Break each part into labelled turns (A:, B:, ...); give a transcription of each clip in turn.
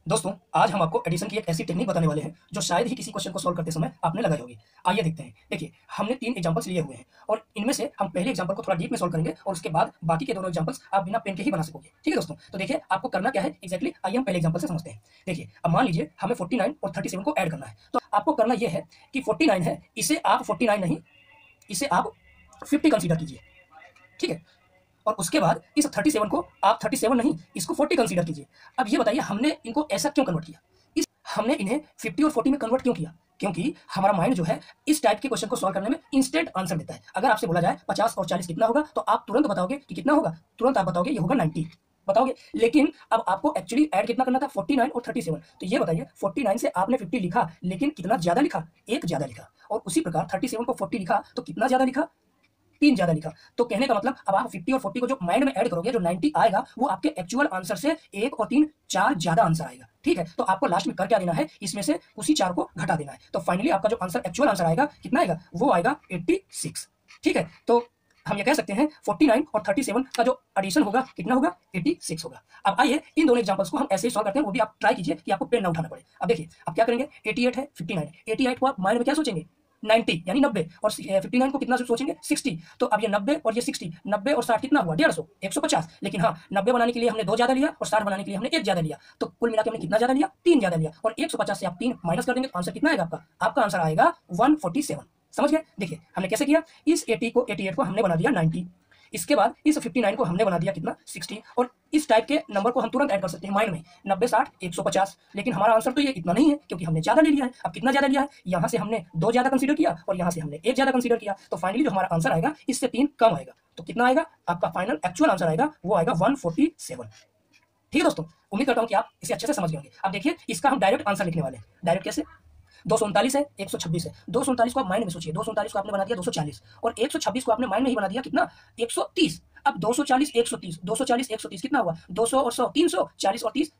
A: दोस्तों, आज हम आपको एडिशन की एक ऐसी टेक्निक बताने वाले हैं जो शायद ही किसी क्वेश्चन को सॉल्व करते समय आपने लगाई होगी। आइए देखते हैं। देखिए, हमने 3 एग्जांपल्स लिए हुए हैं और इनमें से हम पहले एग्जांपल को थोड़ा डीप में सॉल्व करेंगे और उसके बाद बाकी के दोनों एग्जांपल्स आप बिना पेन के ही बना सकोगे। ठीक है दोस्तों? तो देखिए, आपको करना क्या है एग्जैक्टली, आइए हम पहले एग्जांपल से समझते हैं। देखिए, अब मान लीजिए हमें 49 और 37 को ऐड करना है। तो आपको करना यह है कि 49 है, इसे आप 49 नहीं, इसे आप 50 कंसीडर कीजिए। ठीक है? और उसके बाद इस 37 को आप 37 नहीं, इसको 40 कंसीडर कीजिए। अब ये बताइए हमने इनको ऐसा क्यों कन्वर्ट किया? हमने इन्हें 50 और 40 में कन्वर्ट क्यों किया? क्योंकि हमारा माइंड जो है इस टाइप के क्वेश्चन को सॉल्व करने में इंस्टेंट आंसर देता है। अगर आपसे बोला जाए 50 और 40 कितना होगा, तो आप तुरंत बताओगे कि कितना होगा, तुरंत आप बताओगे ये होगा 90 बताओगे। लेकिन अब आपको एक्चुअली ऐड कितना करना था, 49 और 37। तो ये बताइए 49 से आपने 50 लिखा, लेकिन कितना ज्यादा लिखा, एक ज्यादा लिखा। और उसी प्रकार 37 को 40 लिखा तो कितना ज्यादा लिखा, 3 ज्यादा लिखा। तो कहने का मतलब अब आप 50 और 40 को जो माइंड में ऐड करोगे, जो 90 आएगा वो आपके एक्चुअल आंसर से 1 और 3 4 ज्यादा आंसर आएगा। ठीक है? तो आपको लास्ट में कर क्या देना है, इसमें से उसी 4 को घटा देना है। तो फाइनली आपका जो आंसर एक्चुअल आंसर आएगा कितना आएगा, वो आएगा 86। ठीक है? तो हम ये कह सकते हैं 49 और 37 का जो एडिशन होगा कितना होगा, 86 होगा। अब आइए इन दोनों एग्जांपल्स को हम ऐसे ही सॉल्व करते हैं, वो भी आप ट्राई कीजिए कि आपको पेन ना उठाना पड़े। अब देखिए, अब क्या करेंगे, 88 है, 59 है। 88 को आप माइंड में क्या सोचेंगे, 90 यानी 90, और 59 को कितना सोचेंगे, 60। तो अब ये 90 और ये 60, 90 और 60 कितना हुआ, 150, 150। लेकिन हाँ, 90 बनाने के लिए हमने 2 ज्यादा लिया और 60 बनाने के लिए हमने 1 ज्यादा लिया। तो कुल मिला के हमने कितना ज्यादा लिया, 3 ज्यादा लिया। और 150 से आप 3 माइनस कर देंगे तो आंसर कितना आएगा आपका, आपका आंसर आएगा 147। समझ गए? देखिए हमने कैसे किया, इस 80 को 88 को हमने बना दिया 90, इसके बाद इस 59 को हमने बना दिया कितना, 60। और इस टाइप के नंबर को हम तुरंत ऐड कर सकते हैं माइंड में, 90 60 150। लेकिन हमारा आंसर तो ये इतना नहीं है, क्योंकि हमने ज्यादा ले लिया है। अब कितना ज्यादा लिया है, यहाँ से हमने 2 ज्यादा कंसीडर किया और यहाँ से हमने 1 ज्यादा कंसीडर किया। तो फाइनली जो हमारा आंसर आएगा इससे 3 कम आएगा। तो कितना आएगा आपका फाइनल एक्चुअल आंसर आएगा, वो आएगा 147। ठीक है दोस्तों, उम्मीद करता हूँ कि आप इसे अच्छे से समझ गए होंगे। अब देखिए, इसका हम डायरेक्ट आंसर लिखने वाले हैं। डायरेक्ट कैसे, 239 है, 126 है। 239 को आप माइंड में सोचिए, 239 को आपने बना दिया 240 और 126 को आपने माइंड में ही बना दिया कितना, 130। अब 240 130, 240 130 कितना हुआ, 200 और 100 300, 40 और 30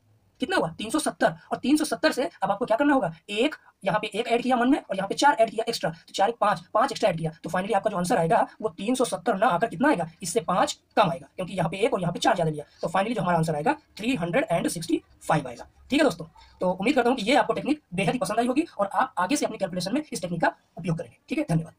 A: कितना हुआ, 370। और 370 से अब आपको क्या करना होगा, एक यहाँ पे 1 ऐड किया मन में और यहाँ पे 4 ऐड किया एक्स्ट्रा, तो 4 5 5 एक्स्ट्रा ऐड किया। तो फाइनली आपका जो आंसर आएगा वो 370 ना आकर कितना आएगा, इससे 5 कम आएगा, क्योंकि यहाँ पे 1 और यहाँ पे 4 ज्यादा लिया। तो फाइनली जो हमारा आंसर आएगा 365 आएगा। ठीक है दोस्तों, तो उम्मीद करता हूँ कि ये आपको टेक्निक बेहद ही पसंद आई होगी और आप आगे से अपनी कैलकुलेशन में इस टेक्निक का उपयोग करेंगे। ठीक है, धन्यवाद।